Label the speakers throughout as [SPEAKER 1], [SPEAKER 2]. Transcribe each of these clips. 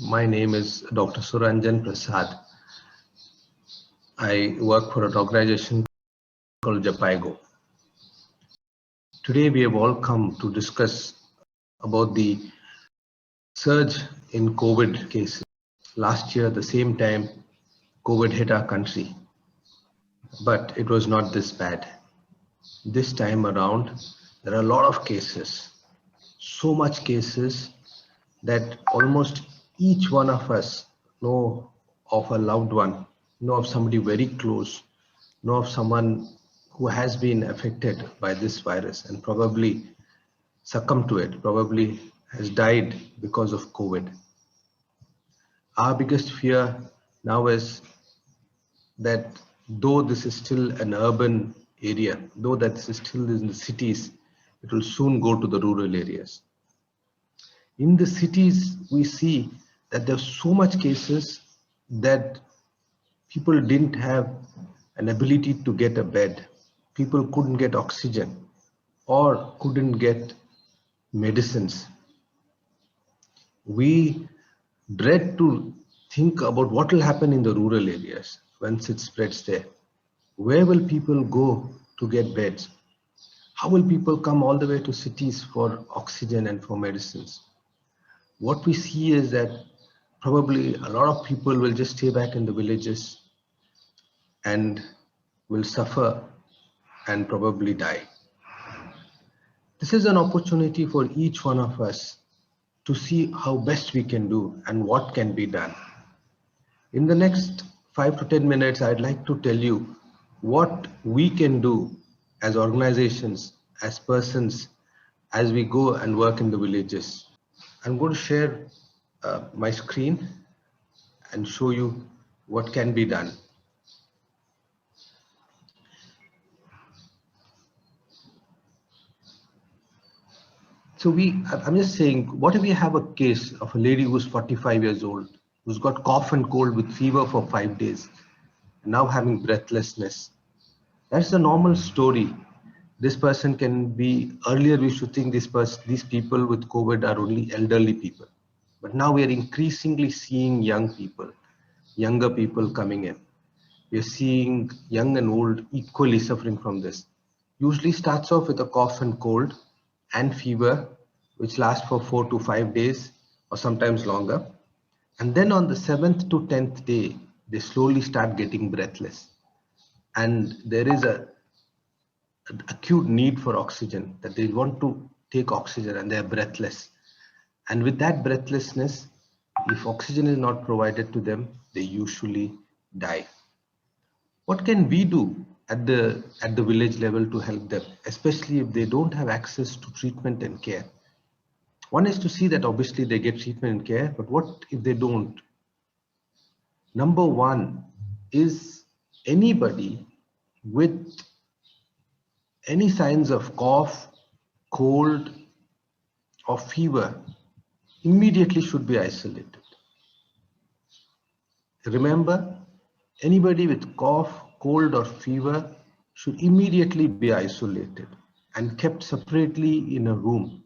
[SPEAKER 1] My name is Dr. Suranjan Prasad. I work for an organization called Japaigo. Today we have all come to discuss about the surge in COVID cases. Last year, the same time, COVID hit our country, but it was not this bad. This time around, there are a lot of cases, so much cases that almost each one of us know of a loved one, know of somebody very close, know of someone who has been affected by this virus and probably succumbed to it, probably has died because of COVID. Our biggest fear now is that though this is still an urban area, though that this is still in the cities, it will soon go to the rural areas. In the cities, we see that there's so much cases that people didn't have an ability to get a bed. People couldn't get oxygen or couldn't get medicines. We dread to think about what will happen in the rural areas once it spreads there. Where will people go to get beds? How will people come all the way to cities for oxygen and for medicines? What we see is that probably a lot of people will just stay back in the villages and will suffer and probably die. This is an opportunity for each one of us to see how best we can do and what can be done. In the next 5 to 10 minutes, I'd like to tell you what we can do as organizations, as persons, as we go and work in the villages. I'm going to share my screen and show you what can be done. So I'm just saying, what if we have a case of a lady who's 45 years old, who's got cough and cold with fever for 5 days, now having breathlessness? That's a normal story. This person can be, earlier we should think these people with COVID are only elderly people. But now we are increasingly seeing younger people coming in. We are seeing young and old equally suffering from this. Usually starts off with a cough and cold and fever, which lasts for 4 to 5 days or sometimes longer. And then on the 7th to 10th day, they slowly start getting breathless. And there is an acute need for oxygen, that they want to take oxygen and they're breathless. And with that breathlessness, if oxygen is not provided to them, they usually die. What can we do at the village level to help them, especially if they don't have access to treatment and care? One is to see that obviously they get treatment and care, but what if they don't? Number one is anybody with any signs of cough, cold, or fever immediately should be isolated. Remember, anybody with cough, cold, or fever should immediately be isolated and kept separately in a room.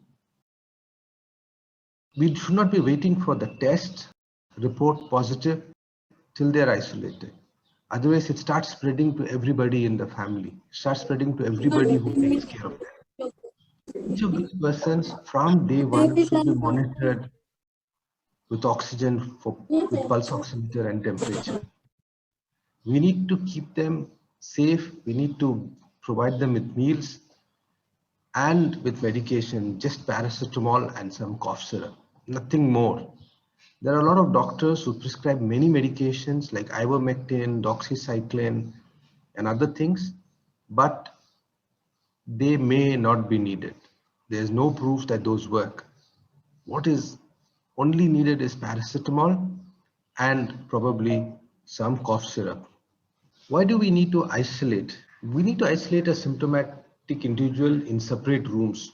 [SPEAKER 1] We should not be waiting for the test report positive till they're isolated. Otherwise, it starts spreading to everybody in the family, starts spreading to everybody who takes care of them. Each of these persons from day one should be monitored with oxygen, with pulse oximeter and temperature. We need to keep them safe. We need to provide them with meals and with medication, just paracetamol and some cough syrup, nothing more. There are a lot of doctors who prescribe many medications like ivermectin, doxycycline, and other things, but they may not be needed. There's no proof that those work. What is only needed is paracetamol and probably some cough syrup. Why do we need to isolate? We need to isolate a symptomatic individual in separate rooms.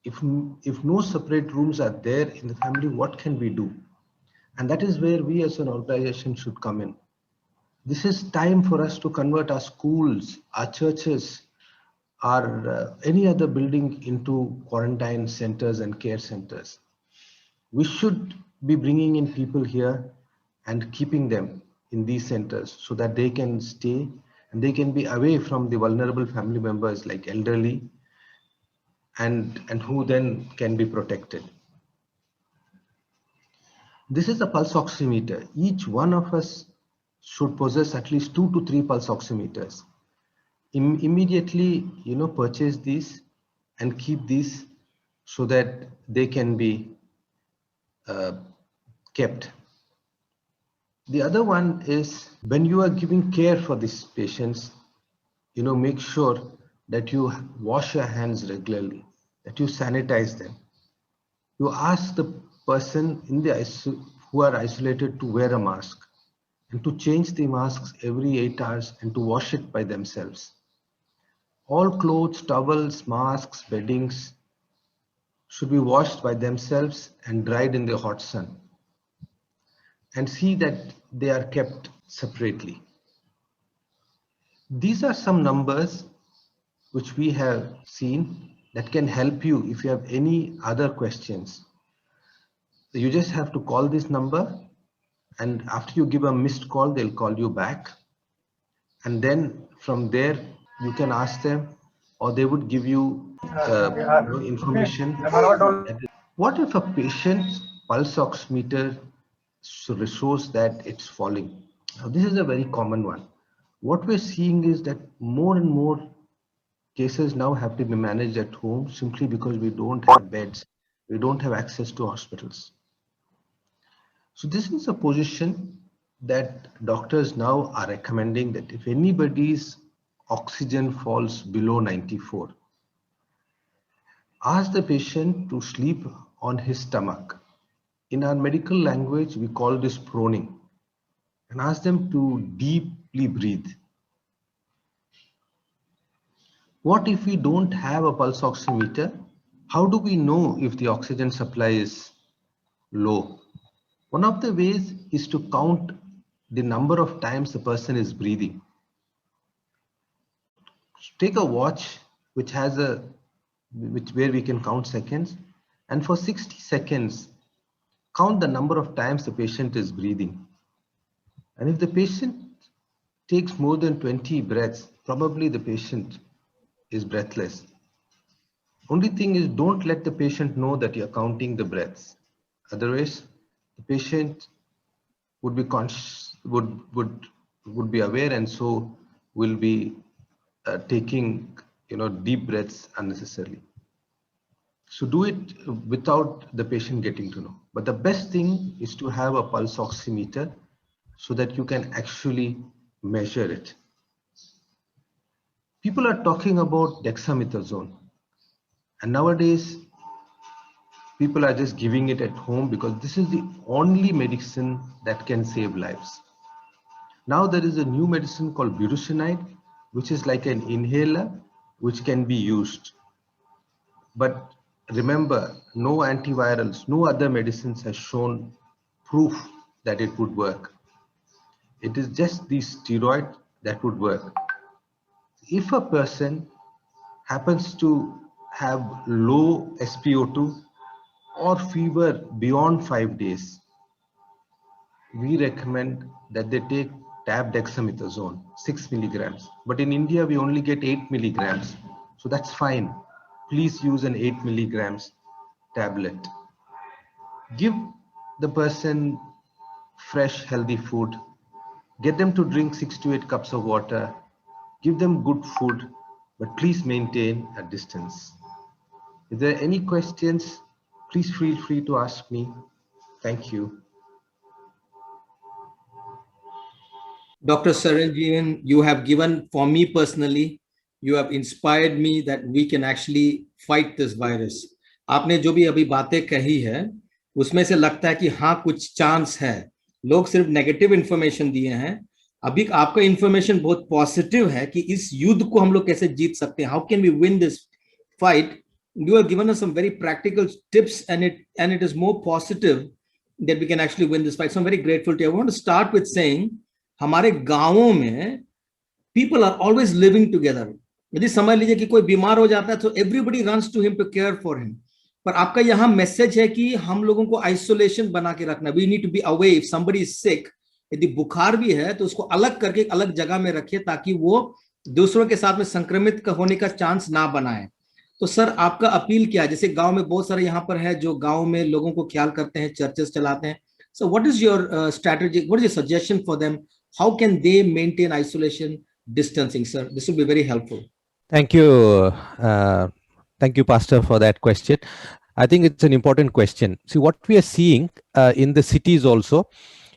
[SPEAKER 1] If no separate rooms are there in the family, what can we do? And that is where we as an organization should come in. This is time for us to convert our schools, our churches, our any other building into quarantine centers and care centers. We should be bringing in people here and keeping them in these centers so that they can stay and they can be away from the vulnerable family members like elderly and who then can be protected. This is a pulse oximeter. Each one of us should possess at least 2 to 3 pulse oximeters. Immediately, purchase these and keep these so that they can be kept. The other one is when you are giving care for these patients, make sure that you wash your hands regularly, that you sanitize them. You ask the person who are isolated to wear a mask and to change the masks every 8 hours and to wash it by themselves. All clothes, towels, masks, beddings should be washed by themselves and dried in the hot sun. And see that they are kept separately. These are some numbers which we have seen that can help you if you have any other questions. You just have to call this number, and after you give a missed call, they'll call you back. And then from there, you can ask them, or they would give you information. What if a patient's pulse oximeter shows that it's falling? Now, this is a very common one. What we're seeing is that more and more cases now have to be managed at home simply because we don't have beds, we don't have access to hospitals. So this is a position that doctors now are recommending, that if anybody's oxygen falls below 94, ask the patient to sleep on his stomach. In our medical language, we call this proning, and ask them to deeply breathe. What if we don't have a pulse oximeter? How do we know if the oxygen supply is low? One of the ways is to count the number of times the person is breathing. Take a watch which has where we can count seconds, and for 60 seconds, count the number of times the patient is breathing. And if the patient takes more than 20 breaths, probably the patient is breathless. Only thing is, don't let the patient know that you're counting the breaths. Otherwise, the patient would be conscious, would be aware, and so will be taking deep breaths unnecessarily. So do it without the patient getting to know. But the best thing is to have a pulse oximeter so that you can actually measure it. People are talking about dexamethasone, and nowadays people are just giving it at home because this is the only medicine that can save lives. Now there is a new medicine called budesonide, which is like an inhaler which can be used. But remember, no antivirals, no other medicines has shown proof that it would work. It is just the steroid that would work. If a person happens to have low SpO2 or fever beyond 5 days, we recommend that they take tab dexamethasone, 6 milligrams. But in India, we only get 8 milligrams. So that's fine. Please use an 8 milligrams tablet. Give the person fresh, healthy food. Get them to drink 6 to 8 cups of water. Give them good food, but please maintain a distance. If there are any questions, please feel free to ask me. Thank you.
[SPEAKER 2] Dr. Saranjeevan, you have given, for me personally, you have inspired me that we can actually fight this virus. आपने जो भी अभी बातें कही है, उसमें से लगता है कि हाँ कुछ चांस है. लोग सिर्फ नेगेटिव इंफॉर्मेशन दिए हैं. अभी आपका इंफॉर्मेशन बहुत पॉजिटिव है कि इस युद्ध को हम लोग कैसे जीत सकते हैं. How can we win this fight? You have given us some very practical tips, and it is more positive that we can actually win this fight. So I'm very grateful to you. I want to start with saying, हमारे गांवों में people are always living together. यदि समझ लीजिए कि कोई बीमार हो जाता है तो everybody runs to him to care for him. पर आपका यहाँ मैसेज है कि हम लोगों को आइसोलेशन बना के रखना, we need to be away if somebody is sick, यदि बुखार भी है तो उसको अलग करके अलग जगह में रखिए ताकि वो दूसरों के साथ में संक्रमित होने का चांस ना बनाए। तो सर आपका अपील क्या है? जैसे गांव में बहुत सारे यहाँ पर है जो गांव में लोगों को ख्याल करते हैं, चर्चेस चलाते हैं, so what is your strategy, what is your suggestion for them, how can they maintain isolation distancing? Sir this will be very helpful.
[SPEAKER 3] Thank you. Uh, Thank you, Pastor, for that question. I think it's an important question. See, what we are seeing in the cities also,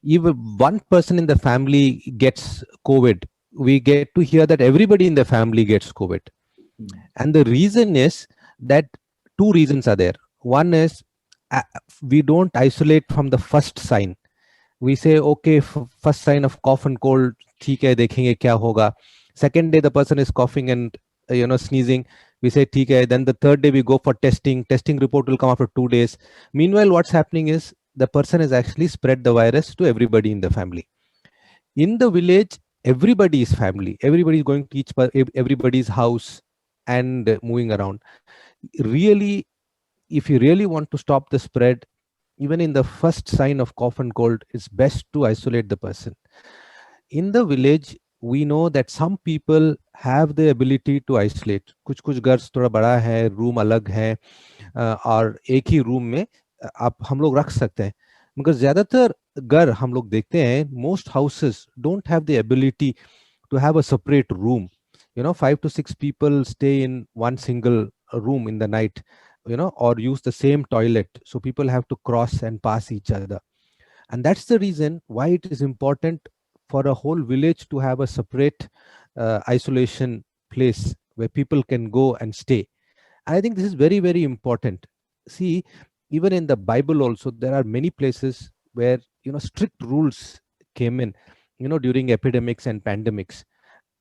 [SPEAKER 3] if one person in the family gets COVID, we get to hear that everybody in the family gets COVID. And the reason is that two reasons are there. One is we don't isolate from the first sign. We say, okay, first sign of cough and cold, theek hai, dekhenge kya hoga. Second day, the person is coughing and sneezing. We say, theek hai. Then the third day we go for testing. Testing report will come after 2 days. Meanwhile, what's happening is the person has actually spread the virus to everybody in the family. In the village, everybody is family. Everybody is going to everybody's house and moving around. Really, if you really want to stop the spread, even in the first sign of cough and cold, it's best to isolate the person. In the village, we know that some people have the ability to isolate. कुछ घर थोड़ा बड़ा है, room अलग है, और एक ही room में आप हम लोग रख सकते हैं, मगर ज्यादातर घर हम लोग देखते हैं, most houses don't have the ability to have a separate room. 5 to 6 people stay in one single room in the night, or use the same toilet, so people have to cross and pass each other. And that's the reason why it is important for a whole village to have a separate isolation place where people can go and stay. And I think this is very, very important. See, even in the Bible also, there are many places where strict rules came in, during epidemics and pandemics,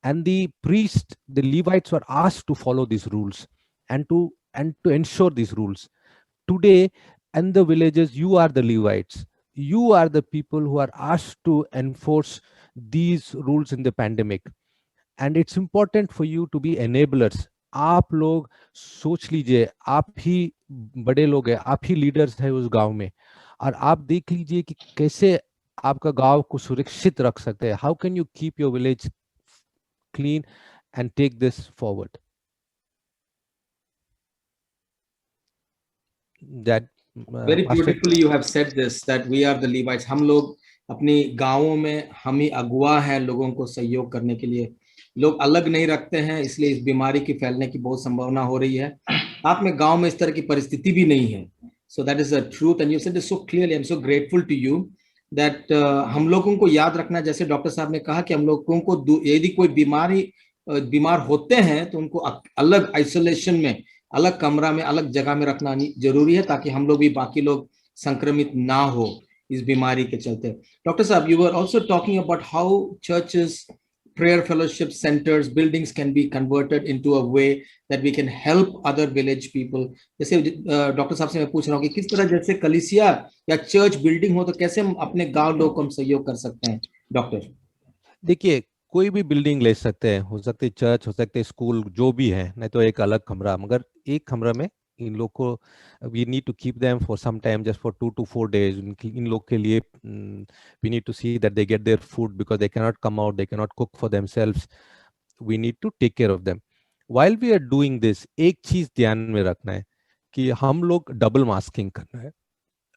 [SPEAKER 3] and the priests, the Levites, were asked to follow these rules and to ensure these rules. Today, in the villages, you are the Levites. You are the people who are asked to enforce these rules in the pandemic. And it's important for you to be enablers. आप लोग सोच लीजिए, आप ही बड़े लोग हैं, आप ही leaders हैं उस गांव में, और आप देख लीजिए कि कैसे आपका गांव को सुरक्षित रख सकते हैं. How can you keep your village clean and take this forward? That
[SPEAKER 2] very beautifully you have said this, that we are the Levites. हम लोग अपनी गांवों में हम ही अगुवा हैं लोगों को सहयोग करने के लिए. लोग अलग नहीं रखते हैं, इसलिए इस बीमारी की फैलने की बहुत संभावना हो रही है. आप में गांव में इस तरह की परिस्थिति भी नहीं है. So that is the truth, and you said it so clearly. I'm so grateful to you that हम लोगों को याद रखना, जैसे डॉक्टर साहब ने कहा कि हम लोगों को यदि कोई बीमार होते हैं तो उनको अलग आइसोलेशन में, अलग कमरा में, अलग जगह में रखना जरूरी है, ताकि हम लोग भी बाकी लोग संक्रमित ना हो इस बीमारी के चलते. डॉक्टर साहब, you were also talking about how churches, prayer fellowship centers, buildings can be converted into a way that we can help other village people. जैसे डॉक्टर साहब से मैं पूछ रहा हूँ कि किस तरह जैसे कलीसिया या चर्च बिल्डिंग हो तो कैसे हम अपने गांव लोगों को हम सहयोग कर सकते हैं. डॉक्टर
[SPEAKER 3] देखिए, कोई भी बिल्डिंग ले सकते हैं, हो सकते चर्च, हो सकते स्कूल, जो भी है, नहीं तो एक अलग कमरा, मगर एक कमरा में इन लोग को we need to keep them for some time, just for 2 to 4 days. इन लोग के लिए we need to see that they get their food, because they can not come out, they can not cook for themselves. We need to take care of them. While we are doing this, एक चीज ध्यान में रखना है कि हम लोग double masking करना है.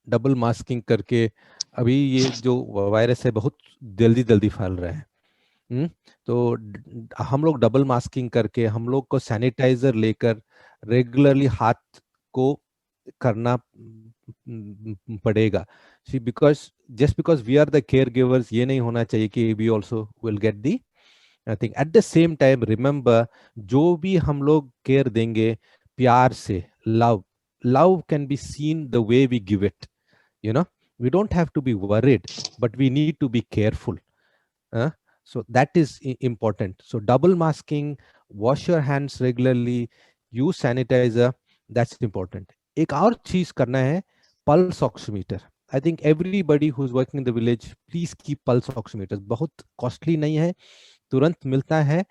[SPEAKER 3] डबल मास्किंग करके अभी ये जो वायरस है बहुत जल्दी जल्दी फैल रहा है. तो हम लोग डबल मास्किंग करके, हम लोग को सैनिटाइजर लेकर रेगुलरली हाथ को करना पड़ेगा. See just because we are the caregivers, ये नहीं होना चाहिए कि we also will get the thing. At the same time remember, जो भी हम लोग केयर देंगे प्यार से, love can be seen the way we give it. We don't have to be worried, but we need to be careful. So that is important. So double masking, wash your hands regularly, use sanitizer, that's important. एक और चीज करना है, pulse oximeter. I think everybody who's working in the village, please keep pulse oximeters. बहुत costly नहीं है, तुरंत मिलता है,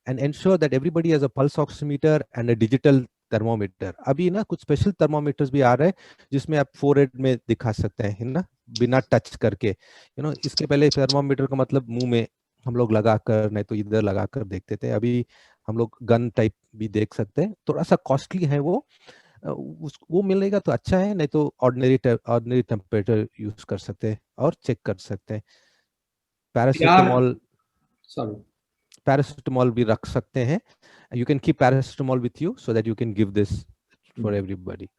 [SPEAKER 3] and ensure that everybody has a pulse oximeter and a digital thermometer. अभी ना कुछ स्पेशल थर्मोमीटर्स भी आ रहे हैं जिसमें आप फोरहेड में दिखा सकते हैं, है ना, बिना टच करके। इसके पहले थर्मोमीटर का मतलब मुंह में हम लोग लगाकर, नहीं तो इधर लगाकर देखते थे। अभी हम लोग गन टाइप भी देख सकते हैं। थोड़ा सा कॉस्टली है वो, वो मिलेगा तो अच्छा है, नहीं तो ऑर्डिनरी टेम्परेचर यूज कर सकते हैं और चेक कर सकते हैं।
[SPEAKER 2] यार
[SPEAKER 3] पैरासिटामॉल
[SPEAKER 2] सॉरी,
[SPEAKER 3] पैरासिटामॉल भी रख सकते हैं। You can keep paracetamol with you so that you can give this for everybody.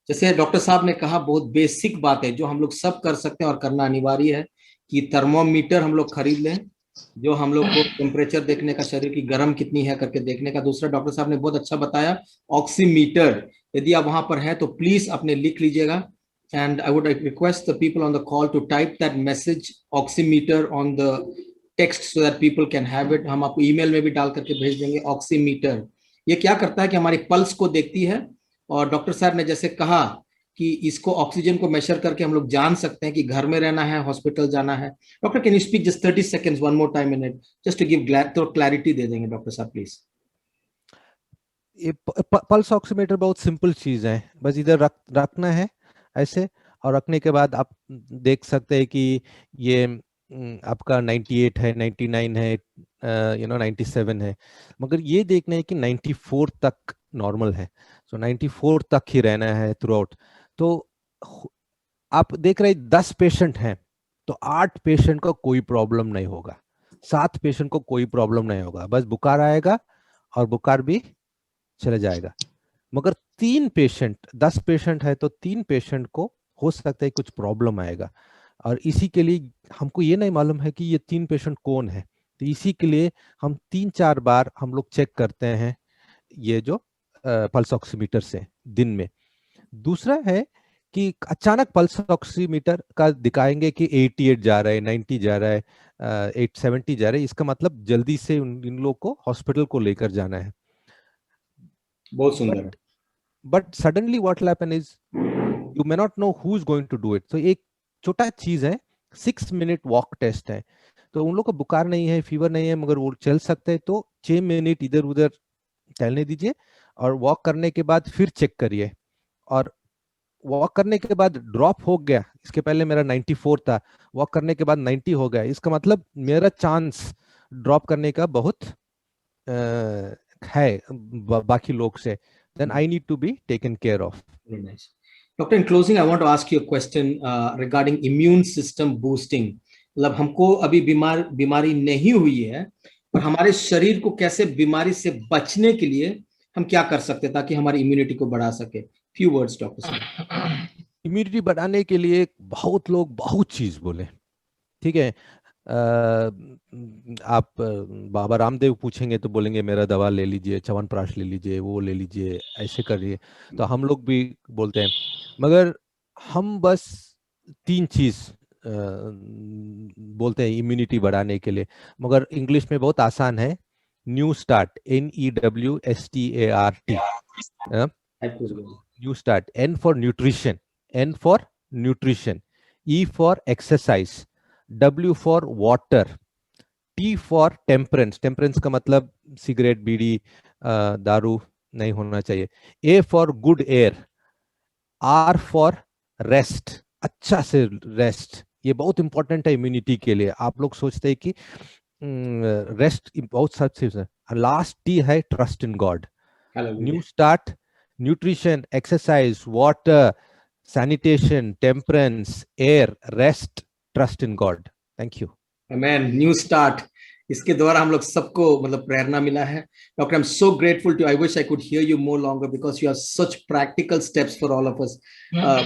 [SPEAKER 2] जैसे डॉक्टर साहब ने कहा, बहुत बेसिक बात है जो हम लोग सब कर सकते हैं और करना अनिवार्य है कि थर्मोमीटर हम लोग खरीद लें, जो हम लोग को टेम्परेचर देखने का, शरीर की गर्म कितनी है करके देखने का। दूसरा, डॉक्टर साहब ने बहुत अच्छा बताया, ऑक्सीमीटर। यदि आप वहां पर हैं तो प्लीज अपने लिख लीजिएगा। And I would request the people on the call to type that message oximeter on the text so that people can have it. हम आपको ईमेल में भी डाल करके भेज देंगे। ऑक्सीमीटर ये क्या करता है कि हमारी पल्स को देखती है, और डॉक्टर साहब ने जैसे कहा कि इसको ऑक्सीजन को मेजर करके हम लोग जान सकते हैं कि घर में रहना है, हॉस्पिटल जाना है। Doctor can you speak just 30 seconds one more time in it, just to give तो क्लैरिटी दे देंगे डॉक्टर साहब प्लीज।
[SPEAKER 3] ये पल्स ऑक्सीमीटर बहुत सिंपल चीज है, बस इधर रखना है ऐसे, और रखने के बाद आप देख सकते हैं कि ये आपका 98 है, 99 है, 97 है, मगर ये देखना है कि 94 तक नॉर्मल है। सो 94 तक ही रहना है थ्रू आउट। तो आप देख रहे 10 पेशेंट हैं तो 8 पेशेंट को कोई प्रॉब्लम नहीं होगा, 7 पेशेंट को कोई प्रॉब्लम नहीं होगा, बस बुखार आएगा और बुखार भी चला जाएगा। मगर 3 पेशेंट, 10 पेशेंट है तो 3 पेशेंट को हो सकता है कुछ प्रॉब्लम आएगा, और इसी के लिए हमको ये नहीं मालूम है कि ये 3 पेशेंट कौन है। तो इसी के लिए हम 3-4 बार हम लोग चेक करते हैं ये जो पल्स ऑक्सीमीटर से दिन में। दूसरा है कि अचानक पल्स ऑक्सीमीटर का दिखाएंगे कि 88 जा रहा है, 90 जा रहा है, 870 जा रहा है, इसका मतलब जल्दी से इन लोग को हॉस्पिटल को लेकर जाना है।
[SPEAKER 2] बहुत सुंदर।
[SPEAKER 3] But suddenly what will happen is you may not know who is going to do it. तो एक छोटा चीज है, 6 मिनट वॉक टेस्ट है। तो उन लोग को बुखार नहीं है, फीवर नहीं है, मगर वो चल सकते हैं, तो 6 मिनट इधर उधर टहलने दीजिए, और वॉक करने के बाद फिर चेक करिए। और वॉक करने के बाद ड्रॉप हो गया, इसके पहले मेरा 94 था, वॉक करने के बाद 90 हो गया, इसका मतलब मेरा चांस ड्रॉप करने का बहुत है बाकी लोग से, then I need to be taken care of.
[SPEAKER 2] Very nice. Doctor, in closing, I want to ask you a question regarding immune system boosting. मतलब हमको अभी बीमारी नहीं हुई है, पर हमारे शरीर को कैसे बीमारी से बचने के लिए हम क्या कर सकते हैं ताकि हमारी इम्यूनिटी को बढ़ा सके? Few words, डॉक्टर साहब।
[SPEAKER 3] इम्यूनिटी बढ़ाने के लिए बहुत लोग बहुत चीज बोले, ठीक है। आप बाबा रामदेव पूछेंगे तो बोलेंगे मेरा दवा ले लीजिए, च्यवनप्राश ले लीजिए, वो ले लीजिए, ऐसे करिए। तो हम लोग भी बोलते हैं, मगर हम बस 3 चीज बोलते हैं इम्यूनिटी बढ़ाने के लिए, मगर इंग्लिश में बहुत आसान है। New start, NEWSTART, new start. N for nutrition, N for nutrition, E for exercise, W for water, T for temperance, temperance का मतलब सिगरेट, बीड़ी, दारू नहीं होना चाहिए, A for good air, R for rest, अच्छा से रेस्ट। ये बहुत इंपॉर्टेंट है इम्यूनिटी के लिए। आप लोग सोचते हैं कि रेस्ट बहुत सबसे, लास्ट T है trust in God. New start, nutrition, exercise, water, sanitation, temperance, air, rest, trust in God. Thank you.
[SPEAKER 2] Amen. New start. इसके द्वारा हम लोग सबको मतलब प्रेरणा मिला है। Doctor, I'm so grateful to you. I wish I could hear you more longer because you have such practical steps for all of us.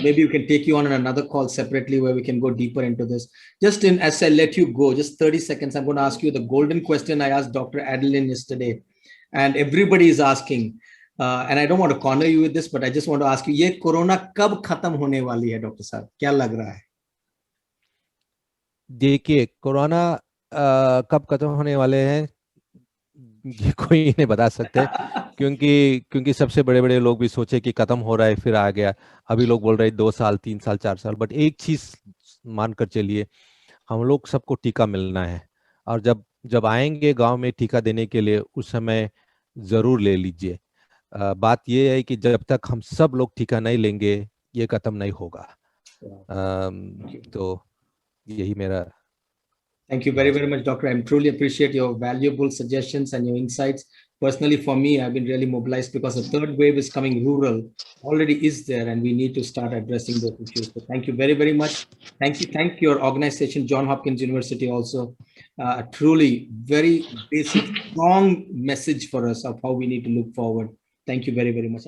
[SPEAKER 2] Maybe we can take you on another call separately where we can go deeper into this. Just in as I let you go, just 30 seconds, I'm going to ask you the golden question I asked Dr. Adeline yesterday, and everybody is asking. And I don't want to corner you with this, but I just want to ask you, ये corona कब खत्म होने वाली है doctor साहब, क्या लग रहा है?
[SPEAKER 3] देखिए, कोरोना कब खत्म होने वाले हैं ये कोई नहीं बता सकते, क्योंकि सबसे बड़े बड़े लोग भी सोचे कि खत्म हो रहा है, फिर आ गया। अभी लोग बोल रहे हैं 2 साल, 3 साल, 4 साल। बट एक चीज मानकर चलिए, हम लोग सबको टीका मिलना है, और जब आएंगे गांव में टीका देने के लिए, उस समय जरूर ले लीजिए। बात ये है कि जब तक हम सब लोग टीका नहीं लेंगे ये खत्म नहीं होगा। तो यही मेरा।
[SPEAKER 2] Thank you very, very much, Doctor. I truly appreciate your valuable suggestions and your insights. Personally, for me, I've been really mobilized because the third wave is coming rural, already is there, and we need to start addressing those issues. So thank you very, very much. Thank your organization, Johns Hopkins University, also. Truly very basic, strong message for us of how we need to look forward. Thank you very, very much.